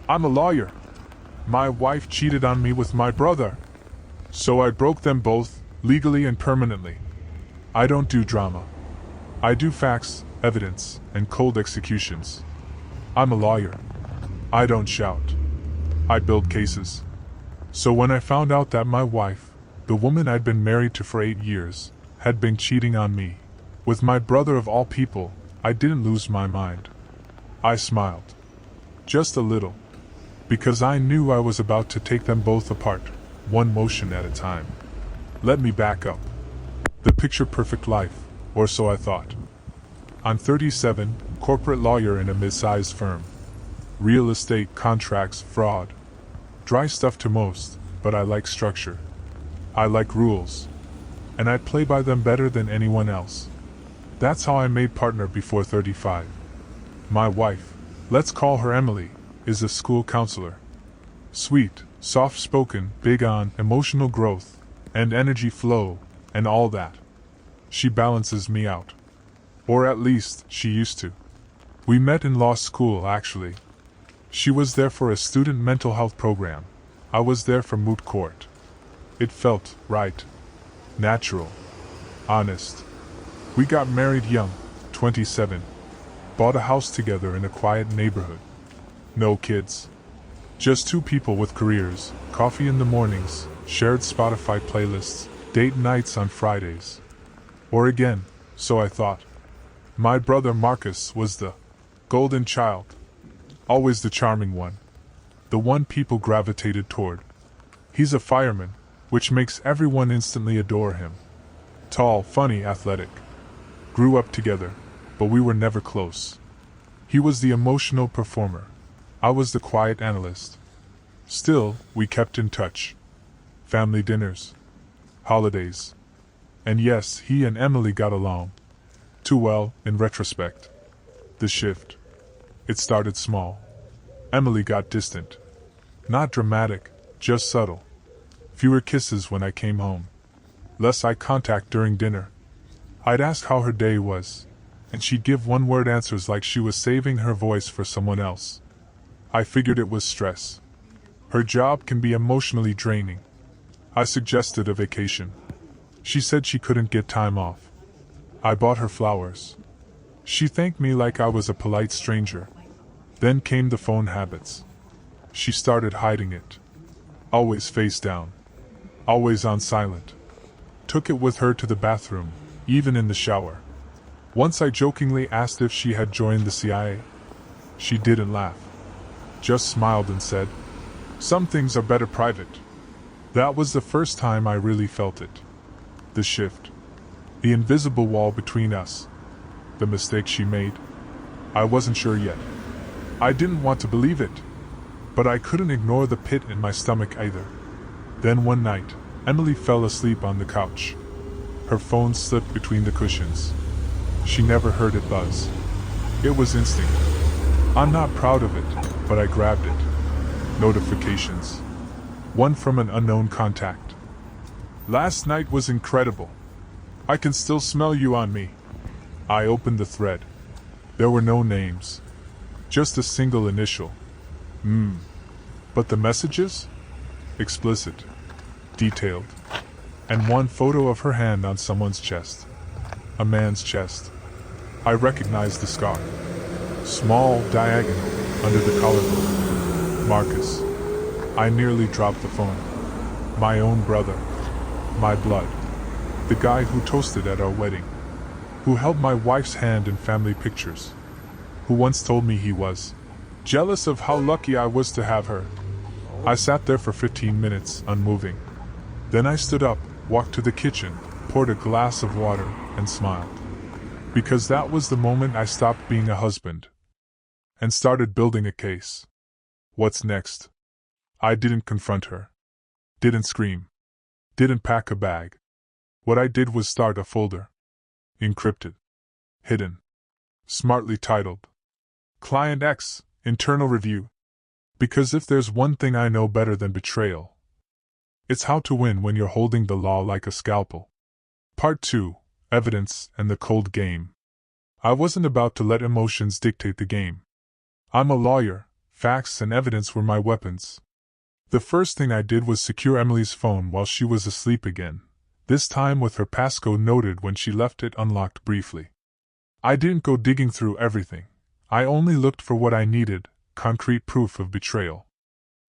I'm a lawyer. My wife cheated on me with my brother. So I broke them both, legally and permanently. I don't do drama. I do facts, evidence, and cold executions. I'm a lawyer. I don't shout. I build cases. So when I found out that my wife, the woman I'd been married to for 8 years, had been cheating on me, with my brother of all people, I didn't lose my mind. I smiled. Just a little. Because I knew I was about to take them both apart, one motion at a time. Let me back up. The picture-perfect life, or so I thought. I'm 37, corporate lawyer in a mid-sized firm. Real estate, contracts, fraud. Dry stuff to most, but I like structure. I like rules. And I play by them better than anyone else. That's how I made partner before 35. My wife, let's call her Emily, is a school counselor. Sweet, soft-spoken, big on emotional growth, and energy flow, and all that. She balances me out. Or at least, she used to. We met in law school, actually. She was there for a student mental health program. I was there for moot court. It felt right. Natural. Honest. We got married young, 27. Bought a house together in a quiet neighborhood. No kids. Just two people with careers, coffee in the mornings, shared Spotify playlists, date nights on Fridays. Or again, so I thought. My brother Marcus was the golden child. Always the charming one. The one people gravitated toward. He's a fireman, which makes everyone instantly adore him. Tall, funny, athletic. Grew up together, but we were never close. He was the emotional performer. I was the quiet analyst. Still, we kept in touch. Family dinners. Holidays. And yes, he and Emily got along. Too well, in retrospect. The shift. It started small. Emily got distant. Not dramatic, just subtle. Fewer kisses when I came home. Less eye contact during dinner. I'd ask how her day was, and she'd give one-word answers like she was saving her voice for someone else. I figured it was stress. Her job can be emotionally draining. I suggested a vacation. She said she couldn't get time off. I bought her flowers. She thanked me like I was a polite stranger. Then came the phone habits. She started hiding it. Always face down. Always on silent. Took it with her to the bathroom, even in the shower. Once I jokingly asked if she had joined the CIA. She didn't laugh. Just smiled and said, "Some things are better private." That was the first time I really felt it. The shift. The invisible wall between us. The mistake she made. I wasn't sure yet. I didn't want to believe it. But I couldn't ignore the pit in my stomach either. Then one night, Emily fell asleep on the couch. Her phone slipped between the cushions. She never heard it buzz. It was instinct. I'm not proud of it, but I grabbed it. Notifications. One from an unknown contact. "Last night was incredible. I can still smell you on me." I opened the thread. There were no names. Just a single initial. But the messages? Explicit. Detailed. And one photo of her hand on someone's chest. A man's chest. I recognized the scar. Small, diagonal, under the collarbone. Marcus. I nearly dropped the phone. My own brother. My blood. The guy who toasted at our wedding. Who held my wife's hand in family pictures. Who once told me he was jealous of how lucky I was to have her. I sat there for 15 minutes, unmoving. Then I stood up, walked to the kitchen, poured a glass of water, and smiled. Because that was the moment I stopped being a husband. And started building a case. What's next? I didn't confront her. Didn't scream. Didn't pack a bag. What I did was start a folder. Encrypted. Hidden. Smartly titled. Client X, Internal Review. Because if there's one thing I know better than betrayal, it's how to win when you're holding the law like a scalpel. Part 2, Evidence and the Cold Game. I wasn't about to let emotions dictate the game. I'm a lawyer, facts, and evidence were my weapons. The first thing I did was secure Emily's phone while she was asleep again, this time with her passcode noted when she left it unlocked briefly. I didn't go digging through everything. I only looked for what I needed, concrete proof of betrayal.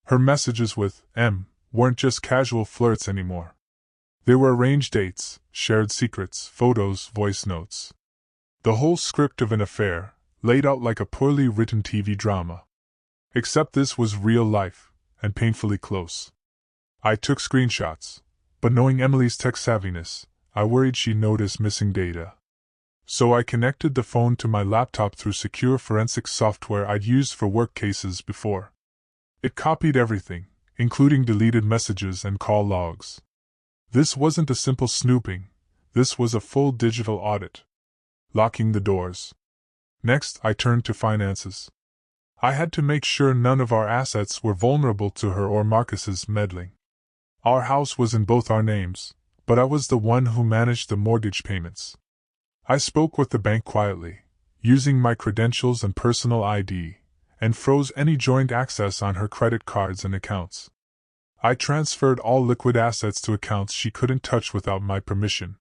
Her messages with M weren't just casual flirts anymore. They were arranged dates, shared secrets, photos, voice notes. The whole script of an affair, laid out like a poorly written TV drama. Except this was real life, and painfully close. I took screenshots, but knowing Emily's tech savviness, I worried she'd notice missing data. So I connected the phone to my laptop through secure forensic software I'd used for work cases before. It copied everything, including deleted messages and call logs. This wasn't a simple snooping, this was a full digital audit. Locking the doors. Next, I turned to finances. I had to make sure none of our assets were vulnerable to her or Marcus's meddling. Our house was in both our names, but I was the one who managed the mortgage payments. I spoke with the bank quietly, using my credentials and personal ID, and froze any joint access on her credit cards and accounts. I transferred all liquid assets to accounts she couldn't touch without my permission.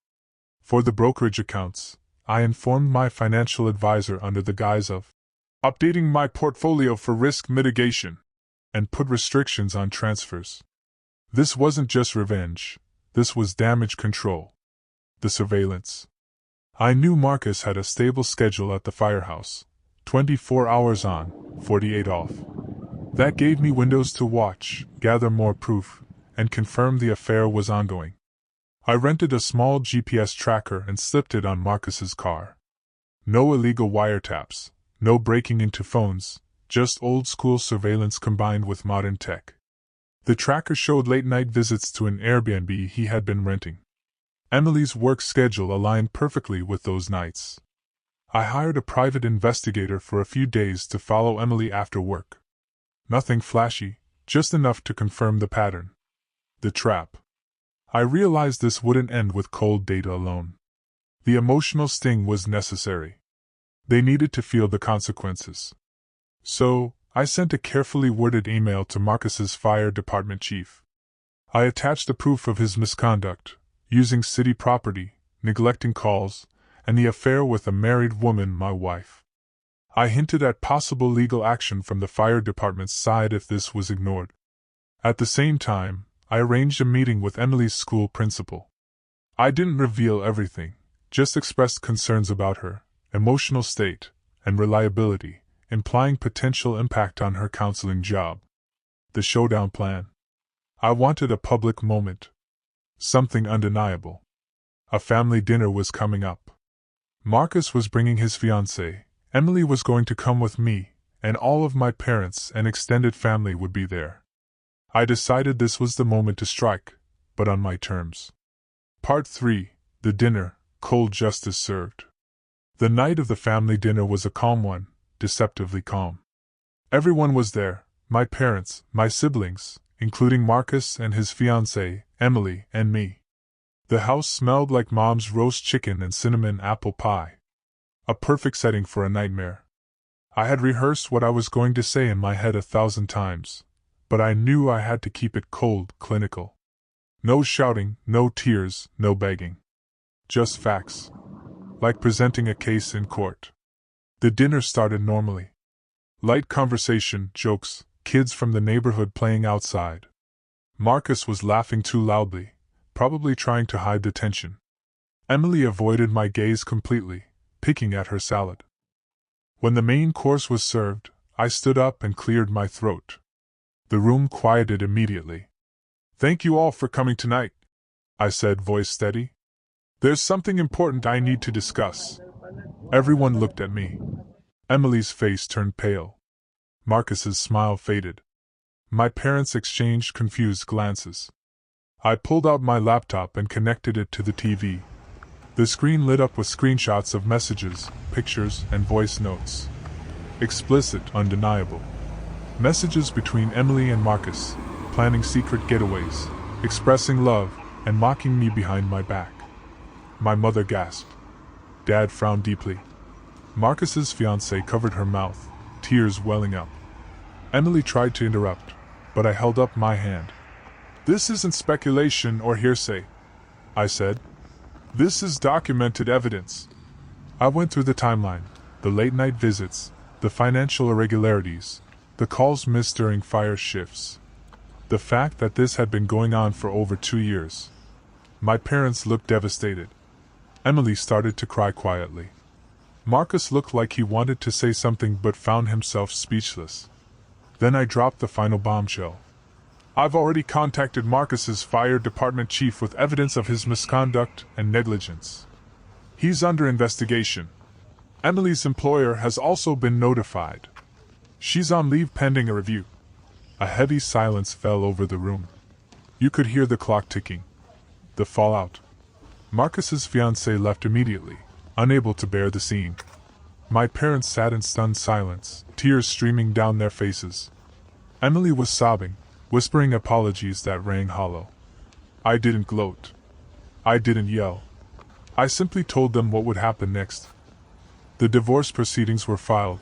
For the brokerage accounts, I informed my financial advisor under the guise of updating my portfolio for risk mitigation, and put restrictions on transfers. This wasn't just revenge, this was damage control. The surveillance. I knew Marcus had a stable schedule at the firehouse, 24 hours on, 48 off. That gave me windows to watch, gather more proof, and confirm the affair was ongoing. I rented a small GPS tracker and slipped it on Marcus's car. No illegal wiretaps, no breaking into phones, just old-school surveillance combined with modern tech. The tracker showed late-night visits to an Airbnb he had been renting. Emily's work schedule aligned perfectly with those nights. I hired a private investigator for a few days to follow Emily after work. Nothing flashy, just enough to confirm the pattern. The trap. I realized this wouldn't end with cold data alone. The emotional sting was necessary. They needed to feel the consequences. So, I sent a carefully worded email to Marcus's fire department chief. I attached the proof of his misconduct, using city property, neglecting calls, and the affair with a married woman, my wife. I hinted at possible legal action from the fire department's side if this was ignored. At the same time, I arranged a meeting with Emily's school principal. I didn't reveal everything, just expressed concerns about her emotional state and reliability, implying potential impact on her counseling job. The showdown plan. I wanted a public moment. Something undeniable. A family dinner was coming up. Marcus was bringing his fiancée, Emily was going to come with me, and all of my parents and extended family would be there. I decided this was the moment to strike, but on my terms. Part 3. The dinner, cold justice served. The night of the family dinner was a calm one, deceptively calm. Everyone was there, my parents, my siblings, including Marcus and his fiancée, Emily, and me. The house smelled like Mom's roast chicken and cinnamon apple pie. A perfect setting for a nightmare. I had rehearsed what I was going to say in my head 1,000 times, but I knew I had to keep it cold, clinical. No shouting, no tears, no begging. Just facts. Like presenting a case in court. The dinner started normally. Light conversation, jokes, kids from the neighborhood playing outside. Marcus was laughing too loudly, probably trying to hide the tension. Emily avoided my gaze completely, picking at her salad. When the main course was served, I stood up and cleared my throat. The room quieted immediately. "Thank you all for coming tonight," I said, voice steady. "There's something important I need to discuss." Everyone looked at me. Emily's face turned pale. Marcus's smile faded. My parents exchanged confused glances. I pulled out my laptop and connected it to the TV. The screen lit up with screenshots of messages, pictures, and voice notes. Explicit, undeniable. Messages between Emily and Marcus, planning secret getaways, expressing love, and mocking me behind my back. My mother gasped. Dad frowned deeply. Marcus's fiancée covered her mouth, tears welling up. Emily tried to interrupt, but I held up my hand. "This isn't speculation or hearsay," I said. "This is documented evidence." I went through the timeline, the late-night visits, the financial irregularities, the calls missed during fire shifts. The fact that this had been going on for over 2 years. My parents looked devastated. Emily started to cry quietly. Marcus looked like he wanted to say something but found himself speechless. Then I dropped the final bombshell. "I've already contacted Marcus's fire department chief with evidence of his misconduct and negligence. He's under investigation. Emily's employer has also been notified. She's on leave pending a review." A heavy silence fell over the room. You could hear the clock ticking. The fallout. Marcus's fiancée left immediately, unable to bear the scene. My parents sat in stunned silence, tears streaming down their faces. Emily was sobbing, whispering apologies that rang hollow. I didn't gloat. I didn't yell. I simply told them what would happen next. The divorce proceedings were filed,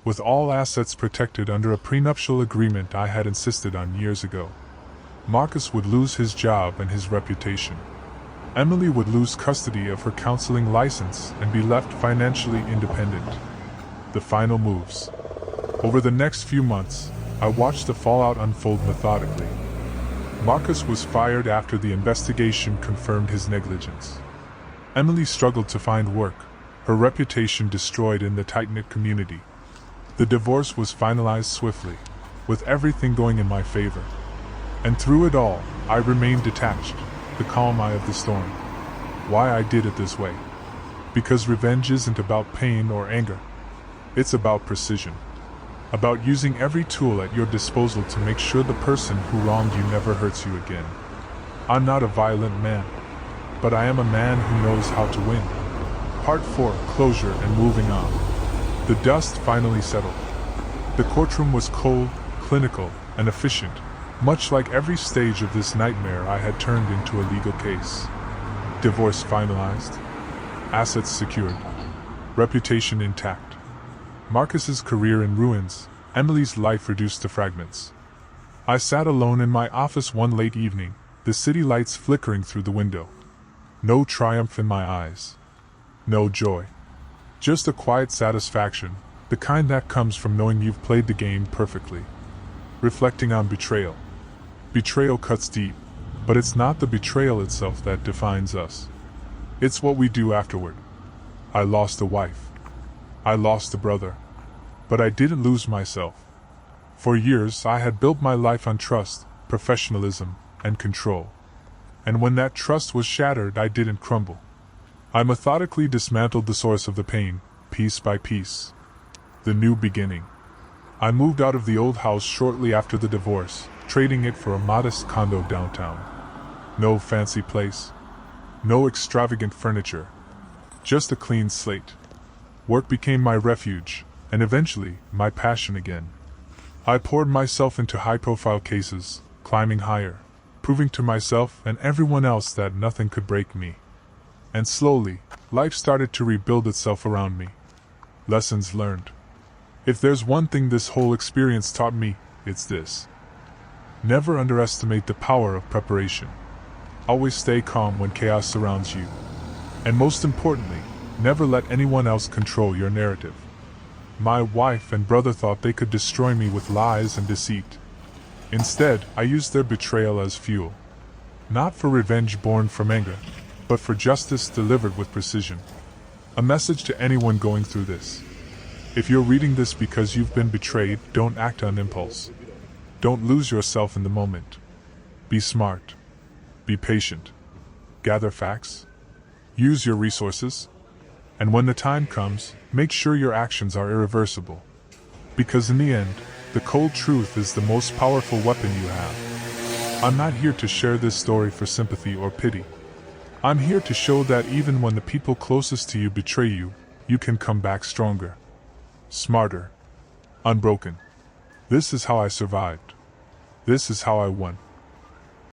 with all assets protected under a prenuptial agreement I had insisted on years ago. Marcus would lose his job and his reputation. Emily would lose custody of her counseling license and be left financially independent. The final moves. Over the next few months, I watched the fallout unfold methodically. Marcus was fired after the investigation confirmed his negligence. Emily struggled to find work, her reputation destroyed in the tight-knit community. The divorce was finalized swiftly, with everything going in my favor. And through it all, I remained detached, the calm eye of the storm. Why I did it this way? Because revenge isn't about pain or anger. It's about precision. About using every tool at your disposal to make sure the person who wronged you never hurts you again. I'm not a violent man, but I am a man who knows how to win. Part 4: Closure and Moving On. The dust finally settled. The courtroom was cold, clinical, and efficient, much like every stage of this nightmare I had turned into a legal case. Divorce finalized. Assets secured. Reputation intact. Marcus's career in ruins, Emily's life reduced to fragments. I sat alone in my office one late evening, the city lights flickering through the window. No triumph in my eyes. No joy. Just a quiet satisfaction, the kind that comes from knowing you've played the game perfectly. Reflecting on betrayal. Betrayal cuts deep, but it's not the betrayal itself that defines us. It's what we do afterward. I lost a wife. I lost a brother. But I didn't lose myself. For years I had built my life on trust, professionalism, and control. And when that trust was shattered, I didn't crumble. I methodically dismantled the source of the pain, piece by piece. The new beginning. I moved out of the old house shortly after the divorce, trading it for a modest condo downtown. No fancy place. No extravagant furniture. Just a clean slate. Work became my refuge, and eventually, my passion again. I poured myself into high-profile cases, climbing higher, proving to myself and everyone else that nothing could break me. And slowly, life started to rebuild itself around me. Lessons learned. If there's one thing this whole experience taught me, it's this. Never underestimate the power of preparation. Always stay calm when chaos surrounds you. And most importantly, never let anyone else control your narrative. My wife and brother thought they could destroy me with lies and deceit. Instead, I used their betrayal as fuel. Not for revenge born from anger, but for justice delivered with precision. A message to anyone going through this. If you're reading this because you've been betrayed, don't act on impulse. Don't lose yourself in the moment. Be smart. Be patient. Gather facts. Use your resources. And when the time comes, make sure your actions are irreversible. Because in the end, the cold truth is the most powerful weapon you have. I'm not here to share this story for sympathy or pity. I'm here to show that even when the people closest to you betray you, you can come back stronger. Smarter. Unbroken. This is how I survived. This is how I won.